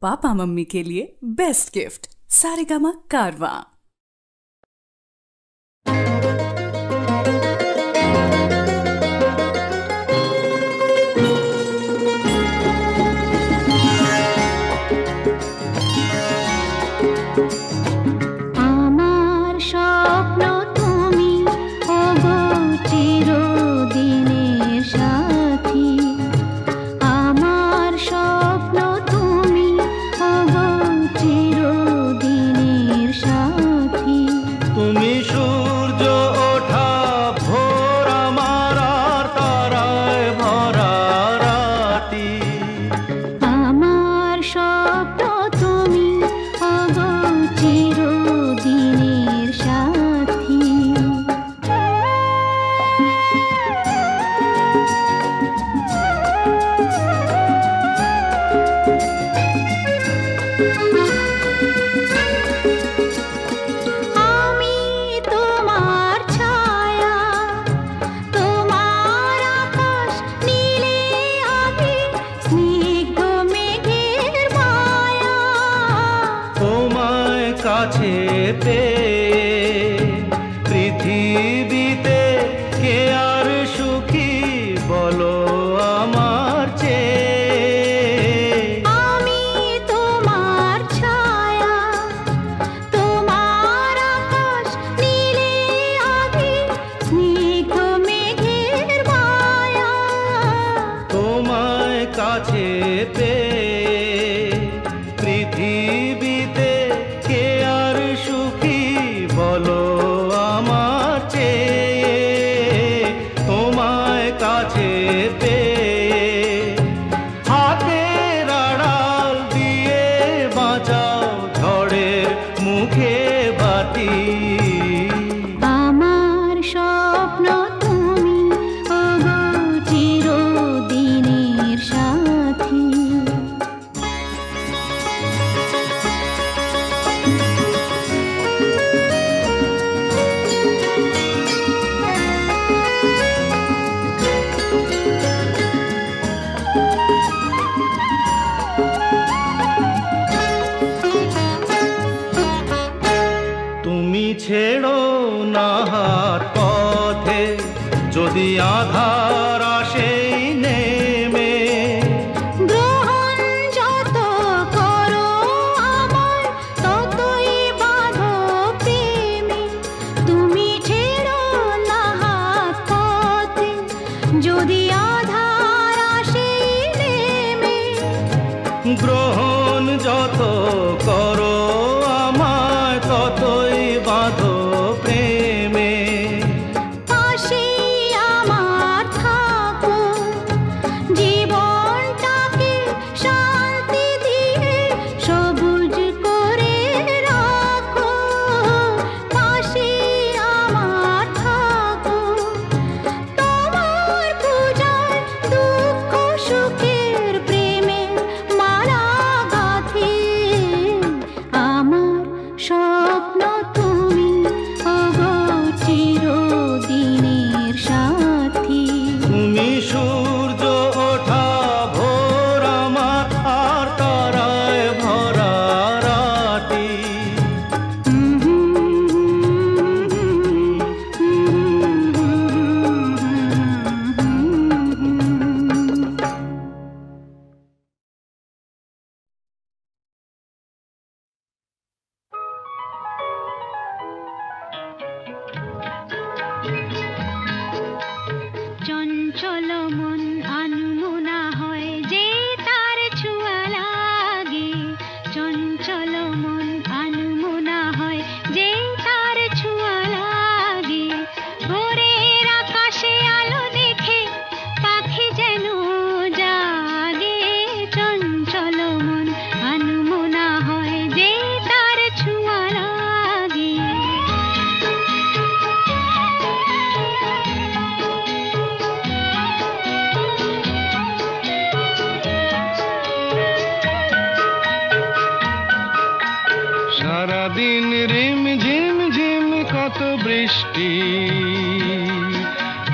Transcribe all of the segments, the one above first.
Papa mummy के लिए best gift Saregama कारवां।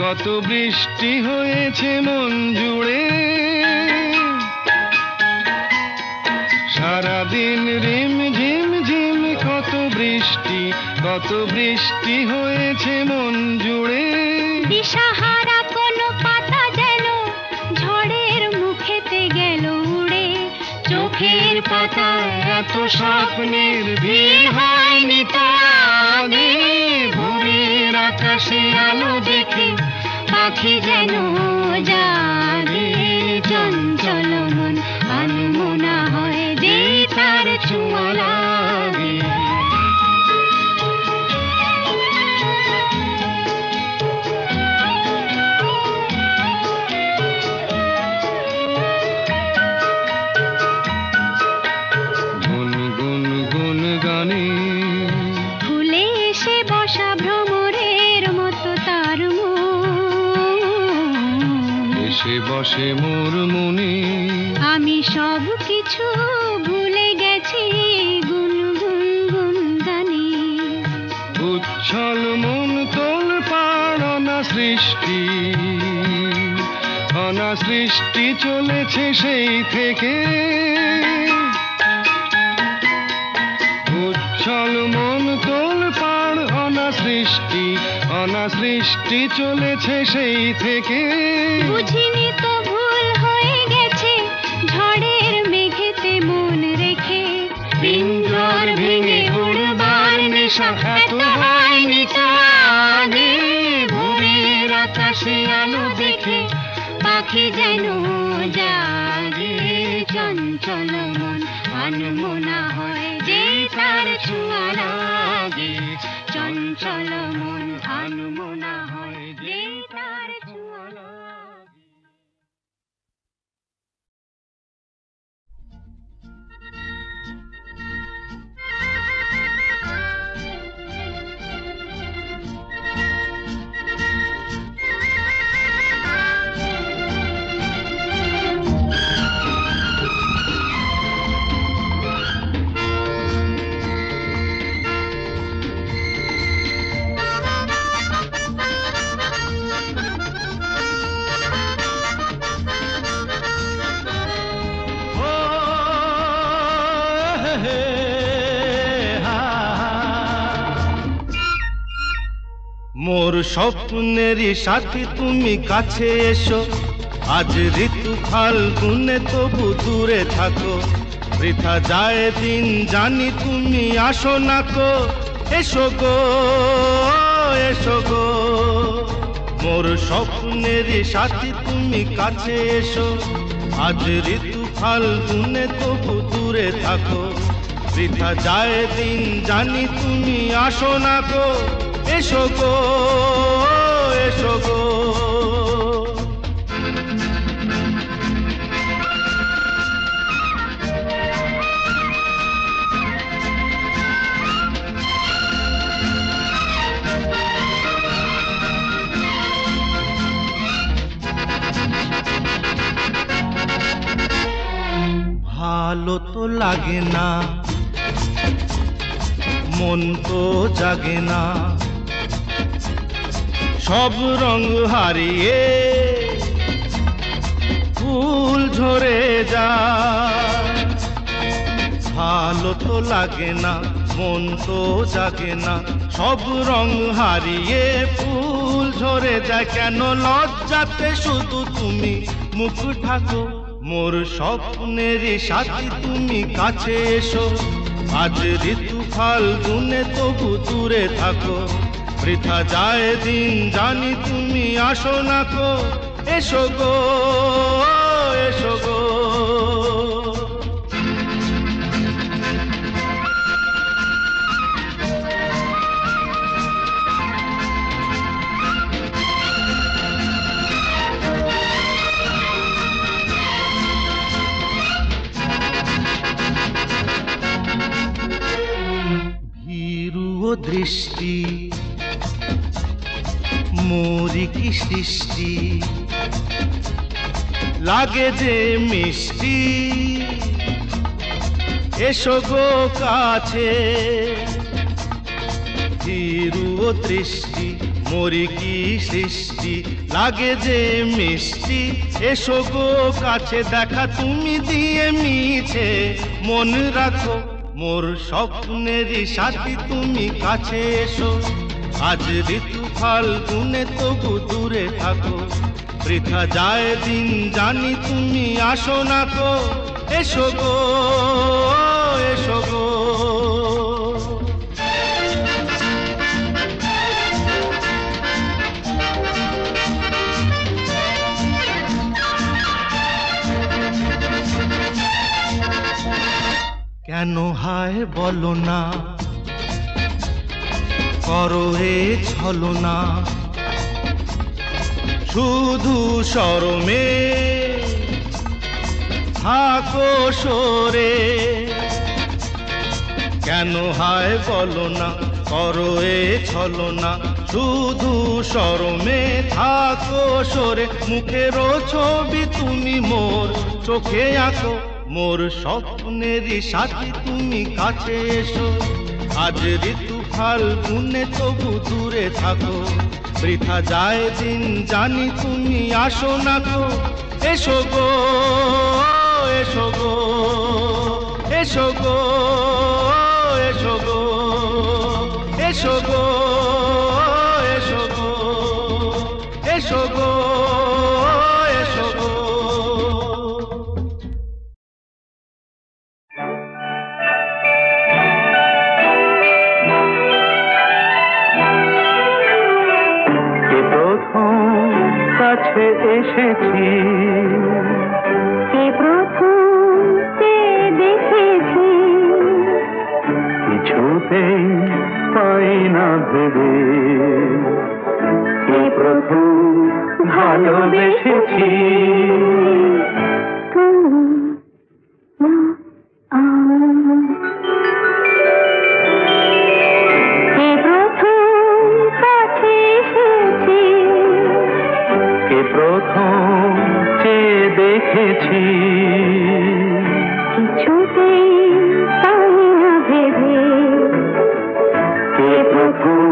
কত বৃষ্টি হয়েছে মন জুড়ে সারাদিন রিম ঝিম ঝিম কত বৃষ্টি হয়েছে মন জুড়ে। দিশাহারা কোনো পাতা যেন ঝড়ের মুখেতে গেল উড়ে। চোখের পাতায় এত স্বপ্নের ভিড় হয়নি তো আগে। ভোরের আকাশে আলো দেখে পাখি যেন জাগে। চঞ্চল মন আনমনা হয় যে তার ছোঁয়া লাগে। গুনগুন গুন গানে ফুলে এসে বসা ভ্রমরের মতো তার মন। এসে বসে মোর মনে। আমি সব কিছু ভুলে গেছি গুনগুন গুন গানে। উচ্ছল মন তোল পাড় অনাসৃষ্টি চলেছে সেই থেকে। উচ্ছল মন তোল পাড় অনাসৃষ্টি চলেছে সেই থেকে। বুঝিনি তো ভুল হয়ে গেছে ঝড়ের মেঘেতে মন রেখে। পিঞ্জর ভেঙে উড়বার নেশা এত হয়নি তো আগে। ভোরের আকাশে আলো দেখে পাখি যেন জাগে। চঞ্চল মন আনমনা হয় যে তার ছোঁয়া লাগে। চঞ্চল মন আনমনা হয় যে তার ছোঁয়া লাগে। মোর স্বপ্নেরই সাথী তুমি কাছে এসো। আজ ঋতু ফাল্গুনে তবু দূরে থাকো। বৃথা যায় দিন জানি তুমি আসো না কো। এসো গো এসো গো। মোর স্বপ্নেরই সাথী তুমি কাছে এসো। আজ ঋতু ফাল্গুনে তবু দূরে থাকো। বৃথা যায় দিন জানি তুমি আসো না গো। এসো গো এসো গো। ভালো তো লাগে না, মন তো জাগে না। সব রং হারিয়ে ফুল ঝরে যায়। ভালো তো লাগে না, মন তো জাগে না। সব রং হারিয়ে ফুল ঝরে যায়। কেন লজ্জাতে শুধু তুমি মুখ ঢাকো। মোর স্বপ্নের সাথী তুমি কাছে এসো। আজ ঋতু ফাল্গুনে তবু দূরে থাকো। বৃথা যায় দিন জানি তুমি আসো না কো। এসো গো এসো গো। ভীরু দৃষ্টি মোরি কি সৃষ্টি, লাগে যে মিষ্টি। এসো গো কাছে। ভীরু দৃষ্টি মোরি কি সৃষ্টি লাগে যে মিষ্টি, এসো গো কাছে দেখা তুমি দিয়ে মিছে, মন রাখো মোর স্বপ্নেরই সাথী তুমি কাছে এসো। আজ ঋতু ফাল্গুনে তবু দূরে থাকো, বৃথা যায় দিন জানি তুমি আসো না তো, এসো গো এসো গো। কেন হায় বলো না, করো এ ছলনা, শুধু শরমে থাকো সরে। কেন হায় বলো না, করো এ ছলনা, শুধু শরমে থাকো সরে। মুখেরও ছবি তুমি মোর চোখে আঁকো, মোর স্বপ্নেরই সাথী তুমি কাছে এসো। আজ ঋতু ফাল্গুনে তবু দূরে থাকো, বৃথা যায় দিন জানি তুমি আসো না গো, এসো গো এসো গো এসো গো এসো গো এসো গো এসো গো এসো গো এসো গো। কাছে এসেছি, কে প্রথম দেখেছি, কিছুতেই পাই না ভেবে, কে প্রথম ভালোবেসেছি। প্রথম চেয়ে দেখেছি, কিছুতেই পাই না ভেবে, কে প্রথম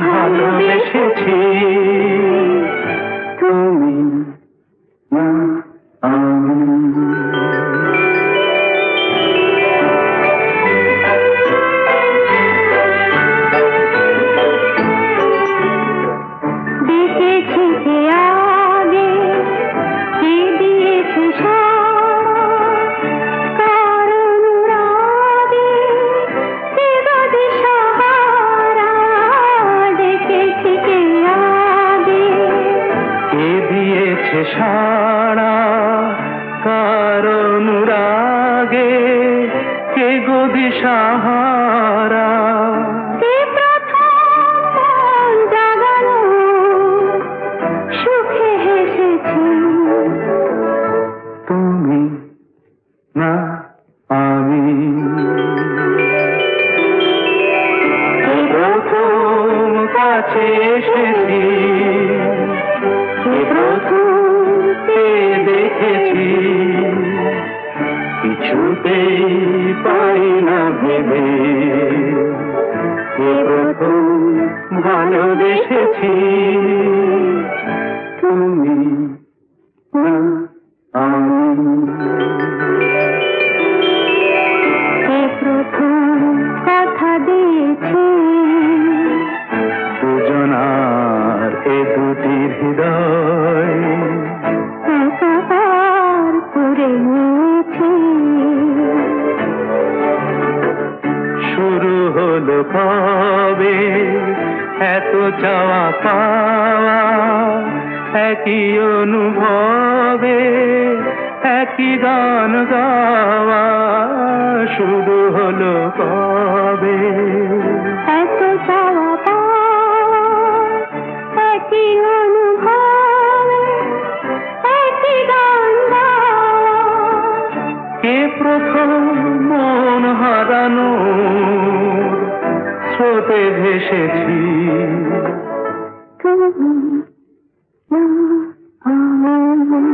ভালোবেসেছি। তুমি না আমি, দেখেছি কে আগে, কে দিয়েছে কারণ রাগে, কে বাদে সাহারা। দেখেছি কে আগে, কে দিয়েছে সাড়া কারণ রাগে, কে গো দিশাহারা। কে প্রথম জাগানো সুখে হেসেছি। তুমি না আমি, কে প্রথম কাছে এসেছি, কে প্রথম চেয়ে দেখেছি, কিছুতেই পাই না ভেবে, কে প্রথম ভালোবেসেছি। তুমি না আমি, কে প্রথম কথা দিয়েছি, দুজনার এ দুটি হৃদয় একাকার করে নিয়েছি। শুরু হলো কবে এত চাওয়া পাওয়া, একই অনুভবে একই গান গাওয়া। শুরু হলো কবে এত চাওয়া পাওয়া, একই অনুভবে একই গান গাওয়া। কে প্রথম মন হারানো স্রোতে ভেসেছি। তুমি না আমি,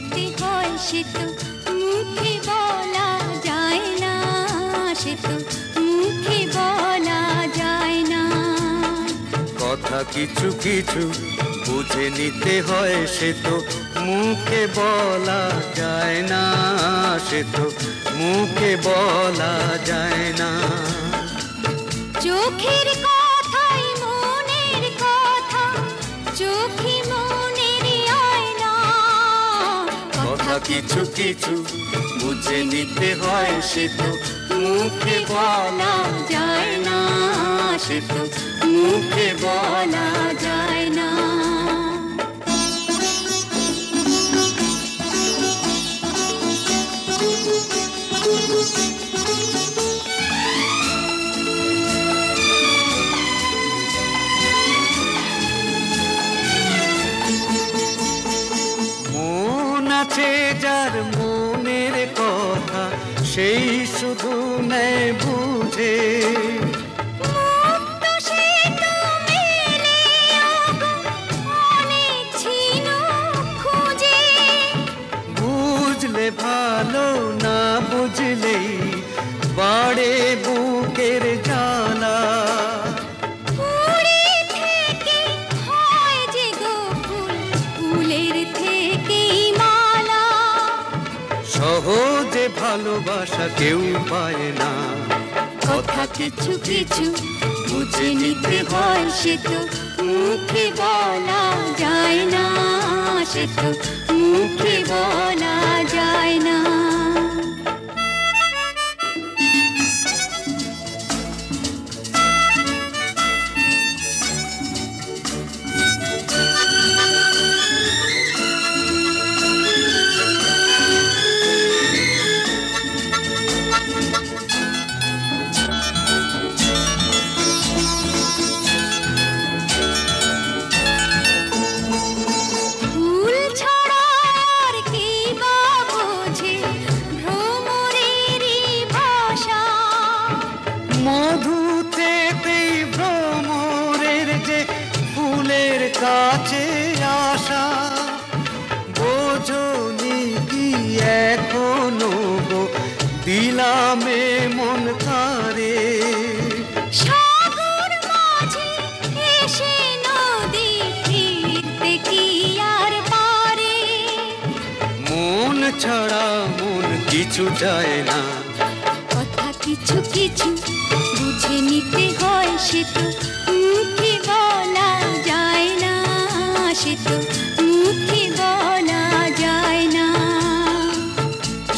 নিতে হয় সে তো মুখে বলা যায় না, সে তো মুখে বলা যায় না। কথা কিছু কিছু বুঝে নিতে হয় সে তো মুখে বলা যায় না, সে তো মুখে বলা যায় না। চোখের কথাই মনের কথা, চোখে মনের আয়না। কথা কিছু কিছু বুঝে নিতে হয় সে তো মুখে বলা যায় না, সে তো মুখে বলা যায় না। মন আছে যার মনের কথা, সেই শুধু নেয় বুঝে। মুক্ত সে তো মেলে অনেক ছিল খুঁজে। বুঝলে ভালো, না বুঝলেই বাড়ে বুকের জ্বালা। ফুলের থেকে হয় যে গো ফুল, ফুলের থেকেই মালা। সহজে ভালোবাসা কেউ পায় না। কথা কিছু কিছু বুঝে নিতে হয় সে তো মুখে বলা যায় না, সে তো মুখে বলা যায় না। ফুল ছাড়া আর কি বা বোঝে ভ্রমরেরই ভাষা। মধুতেই ভ্রমরের যে ফুলের কাছে আসা। বোঝনি কি এখনো গো দিলামে মন তারে। সাগর মাঝে এসে নদী ফিরতে কি আর পারে। মন ছাড়া মন কিছু চায় না। কথা কিছু কিছু বুঝে নিতে হয় সে তো মুখে বলা যায় না, সে তো মুখে বলা যায় না।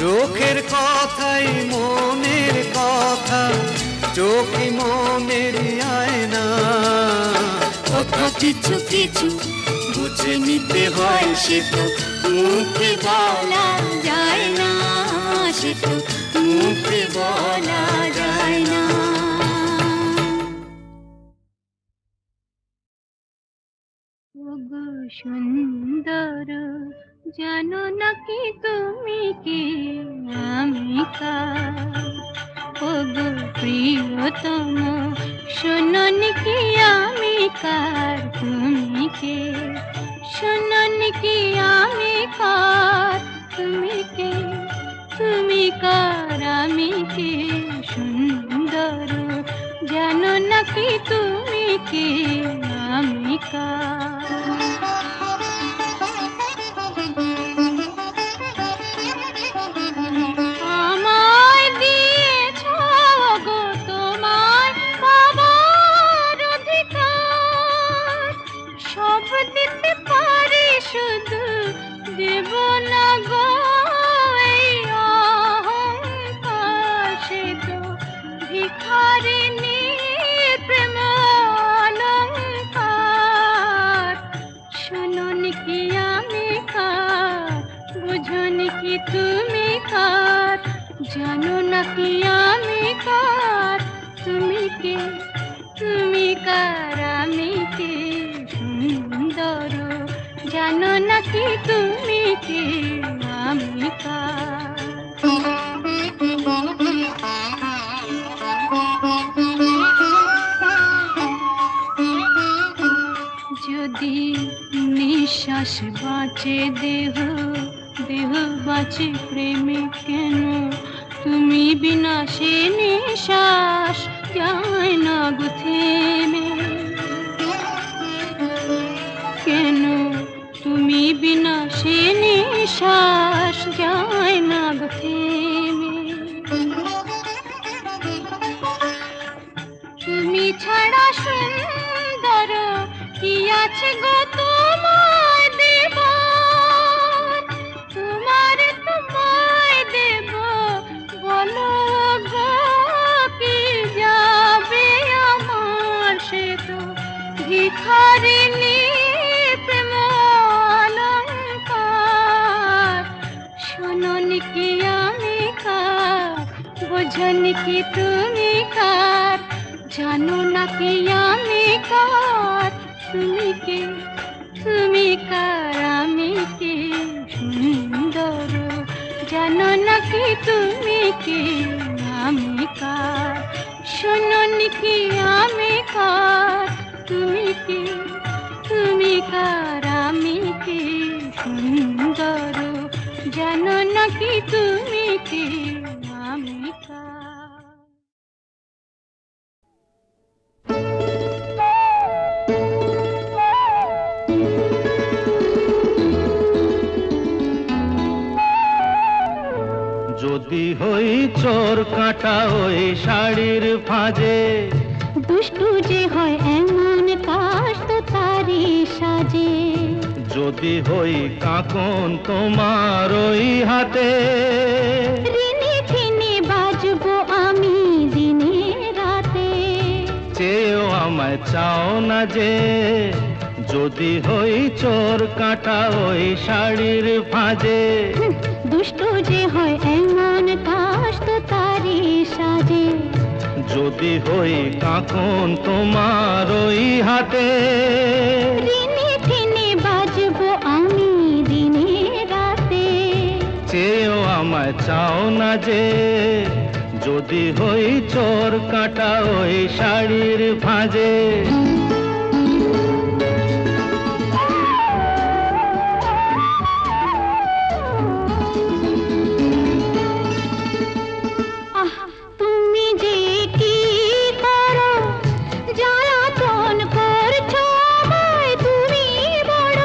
চোখের কথাই মনের কথা, চোখে মনের আয়না। কথা কিছু কিছু বুঝে নিতে হয় সে তো মুখে বলা যায় না, সে তো মুখে বলা যায় না। ওগো সুন্দর জানো নাকি তুমি কি আমি কার? ওগো প্রিয়তম শোনোনি কি আমি কার? তুমি কে? শোনোনি কি আমি কার? তুমি কে? তুমি কার? আমি কে? সুন্দর জানো নাকি তুমি কে আমি কার? আমায় দিয়েছ গো তোমার বাবার অধিকার, সব দিতে পারি শুধু দেব না গো এই অহংকার। সে তো ভিখারিনী প্রেম অলংকার। শোনোনি কি আমি কার? বুঝোনি কি তুমি কার? জানো নাকি আমি কার? তুমি কে? তুমি কার? আমি কে? সুন্দর জানো নাকি তুমি কে আমি কার? যদি নিঃশ্বাস বাঁচে দেহ বাঁচে প্রেমে কেন তুমি বিনা সে নিঃশ্বাস যায় না গো থেমে কেন তুমি বিনা সে নিঃশ্বাস যায় না গো থেমে তুমি ছাড়া সুন্দর কি আছে গো তোমায় দেব তোমায় দেব বলো গো কি যাবে আমার সে তো ভিখারিণী প্রেম অলঙ্কার শোনোনি কি আমি কার বোঝনি কি তুমি কার জানো না কি আমি কার তুমি কে তুমি কার আমি কে সুন্দর জানো না কি তুমি কে আমি কার শোনোনি কি আমি কার তুমি কে তুমি কার আমি কে সুন্দর জানো না কি তুমি কে আমি কার যদি হই চোর কাটা ওই শাড়ির ফাঁজে দুষ্টু যে হয় এমন কাশ তো তারি সাজে যদি হই কাকন তোমার ওই হাতে রিনি ছিনি বাজবো আমি দিনে রাতে চেয়েও আমায় চাও না যে যদি হই চোর কাটা ওই শাড়ির ফাঁজে দুষ্টু যে হয় এমন কাশ তো তারি সাজে যদি হই কাকন তোমার ওই হাতে রিনি ছিনি বাজবো আমি দিনে রাতে চেয়েও আমায় চাও না যে যদি হই চোর কাটা ওই শাড়ির ফাঁজে তুমি যে কি করো জ্বালাতন করছো আমায় তুমি বড়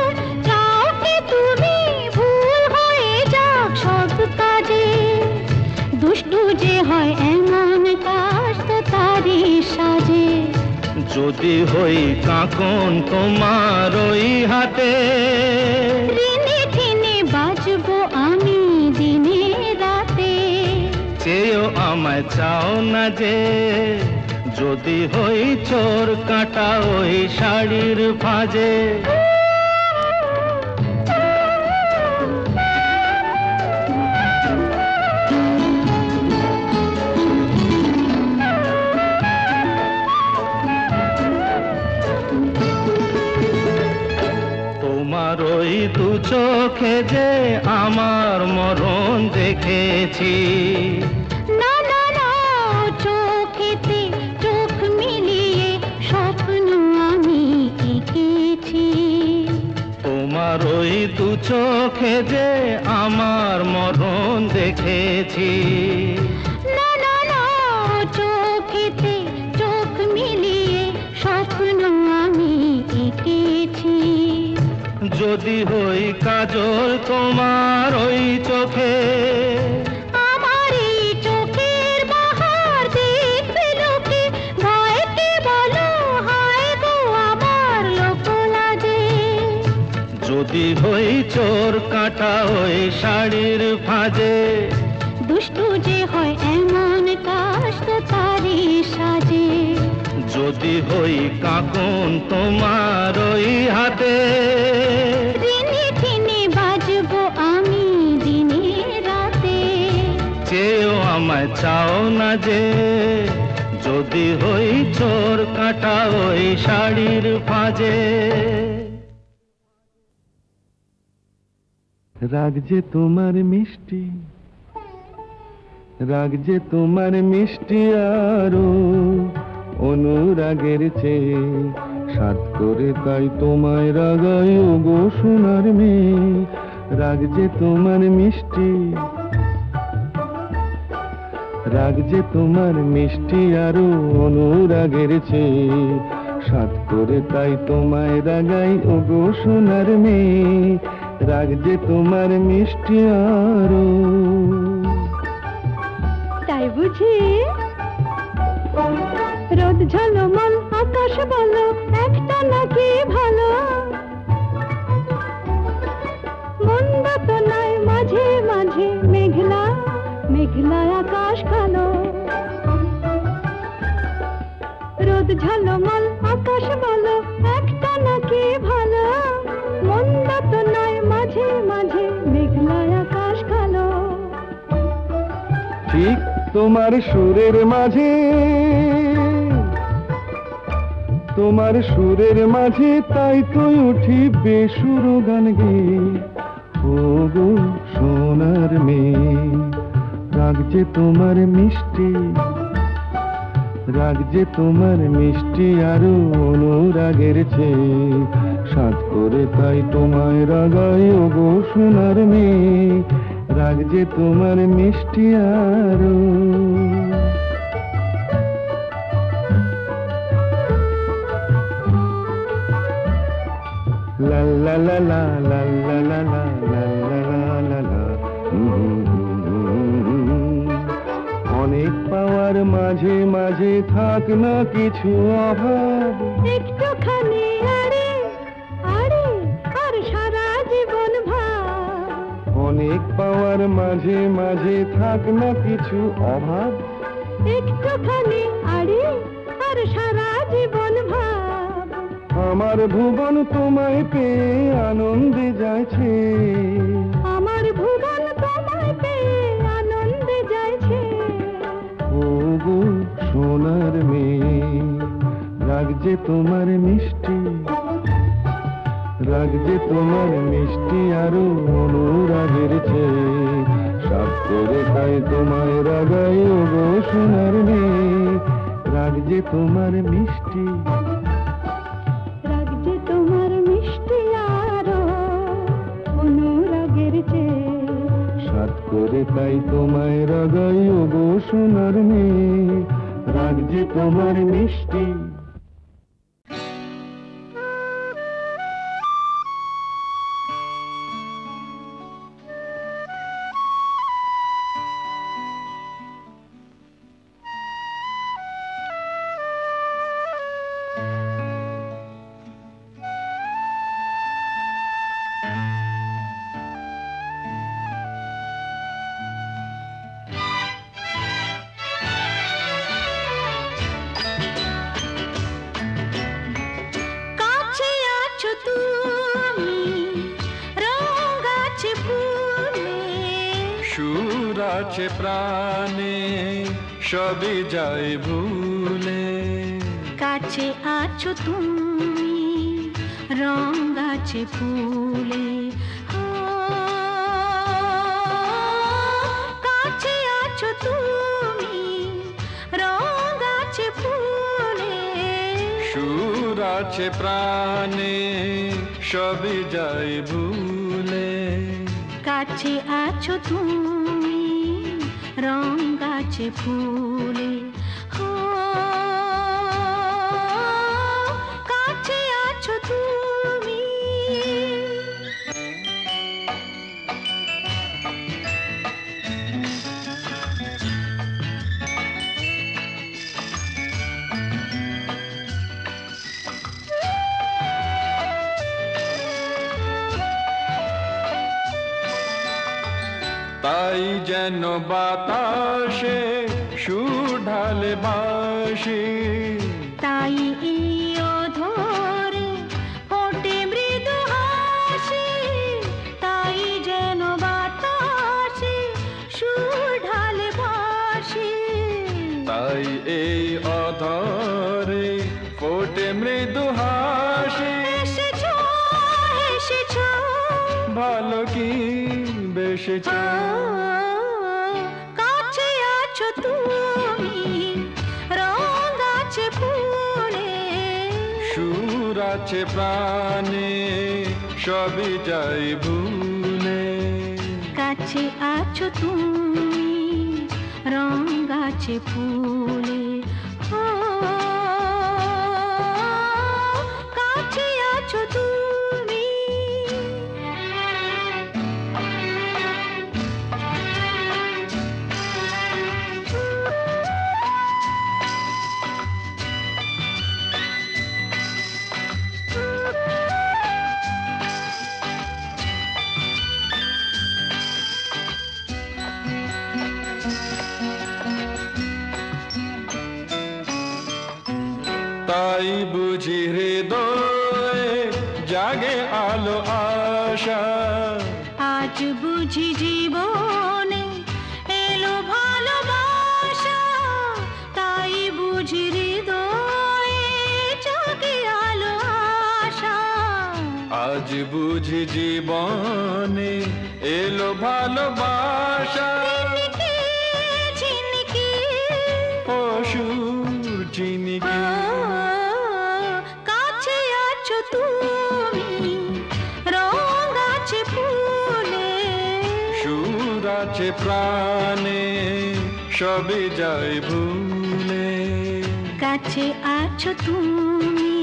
চাও কি তুমি ভুল হয়ে যাক সব কাজে দুষ্টু যে হয় এমন কাজ তো তারি সাজে যদি হই কাকন তোমার ওই হাতে রিনি ছিনি বাজবো আমি দিনে রাতে চেয়েও আমায় চাও না যে যদি হই চোর কাটা ওই শাড়ির ফাঁজে তোমার ওই দু চোখে যে আমার মরণ দেখেছি না না না চোখেতে চোখ মিলিয়ে স্বপ্ন আমি এঁকেছি তোমার ওই দু চোখে যে আমার মরণ দেখেছি না না না চোখেতে চোখ মিলিয়ে স্বপ্ন আমি এঁকেছি যদি হই কাজল তোমার ওই চোখে আমার এই চোখের বাহার দেখবে লোকে ভয়কে বলো হায় গো আমার লোক লাগে যদি হই চোর কাটা ওই শাড়ির ফাঁজে দুষ্টু যে হয় এমন কাশ তো তারি সাজে যদি হই কাকন তোমার ওই হাতে রিনি ছিনি বাজবো আমি দিনে রাতে চেয়েও আমায় চাও না যে যদি হই চোর কাটা ওই শাড়ির ফাঁজে রাগ যে তোমার মিষ্টি রাগ যে তোমার মিষ্টি আরো অনুরাগের চেয়ে সাত করে তাই তোমায় রাগাই গো সোনার মেয়ে রাগ যে তোমার মিষ্টি, রাগ যে তোমার মিষ্টি আরো অনুরাগের চেয়ে, সাত করে তাই তোমায় রাগাই ওগো সোনার মেয়ে, রাগ যে তোমার মিষ্টি আরো। তাই বুঝি রোদ ঝলমল আকাশ বলো একটা নাকি ভালো, মন্দ তো নয় মাঝে মাঝে মেঘলা মেঘলা আকাশ কালো, রোদ ঝলমল আকাশ বলো একটা নাকি ভালো, মন্দ তো নয় মাঝে মাঝে মেঘলা আকাশ কালো। ঠিক তোমার সুরের মাঝে, তোমার সুরের মাঝে তাই তো উঠি বেসুর গান গেয়ে, ও গো সোনার মেয়ে, রাগ যে তোমার মিষ্টি, রাগ যে তোমার মিষ্টি আরো অনুরাগের চেয়ে, সাত করে তাই তোমায় রাগাই ও গো সোনার মেয়ে, রাগ যে তোমার মিষ্টি আরো। লা লা লা লা লা লা লা লা লা লা লা। অনেক পাওয়ার মাঝে মাঝে থাক না কিছু অভাব, একটুখানি আরে আরে আর সারা জীবন ভাব, অনেক পাওয়ার মাঝে মাঝে থাক না কিছু অভাব, একটুখানি আরে আর সারা জীবন ভাব, আমার ভুবন তোমায় পেয়ে আনন্দে যাচ্ছে, আমার ভুবন তোমায় পেয়ে আনন্দে যাইছে, ও গো সোনার মেয়ে, রাগ যে তোমার মিষ্টি, রাগ যে তোমার মিষ্টি আরো অনুরাগের চেয়ে, সাত করে তাই তোমায় রাগাই ও গো সোনার মেয়ে, রাগ যে তোমার মিষ্টি, রাগ যে তোমার মিষ্টি আরো অনুরাগের চেয়ে, সাত করে তাই তোমায় রাগাই ও গো সোনার মেয়ে, রাগ যে তোমার মিষ্টি। কাছে আছো তুমি রঙ আছে ফুলে, সুর আছে প্রাণে সবই যায় ভুলে, কাছে আছো তুমি রঙ আছে ফুলে, কাছে আছো তুমি রঙ আছে ফুলে, সুর আছে প্রাণে সবই যায় ভুলে, কাছে আছো তুমি রঙ আছে ফুলে, কাছে আছো তুমি। তাই যেন বাতাসে সুর ঢালে বাঁশি, তাই এই অধরে ফোটে মৃদু হাসি, তাই যেন বাতাসে সুর ঢালে বাঁশি, তাই এই অধরে ফোটে মৃদু হাসি, এসেছো এসেছো ভালো কি বেসেছো, কাছে আছো তুমি রঙ আছে ফুলে, সুর আছে প্রাণে সবই যায় ভুলে, কাছে আছো তুমি রং গাছে ফুলে ও কাছে আছো তুমি তাই বুঝি হৃদয়ে জাগে আলো আশা আজ বুঝি জীবনে এলো ভালোবাসা তাই বুঝি হৃদয়ে জাগে আলো আশা আজ বুঝি জীবনে এলো ভালোবাসা ঝিনকে অসুর চিনিকে কাছে আছো তুমি রং আছে ফুলে সুর আছে প্রাণে সবে যায় ভুলে কাছে আছো তুমি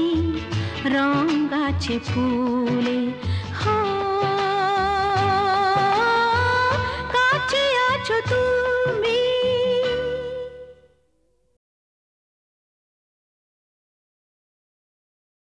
রং আছে ফুলে কাছে আছো তুমি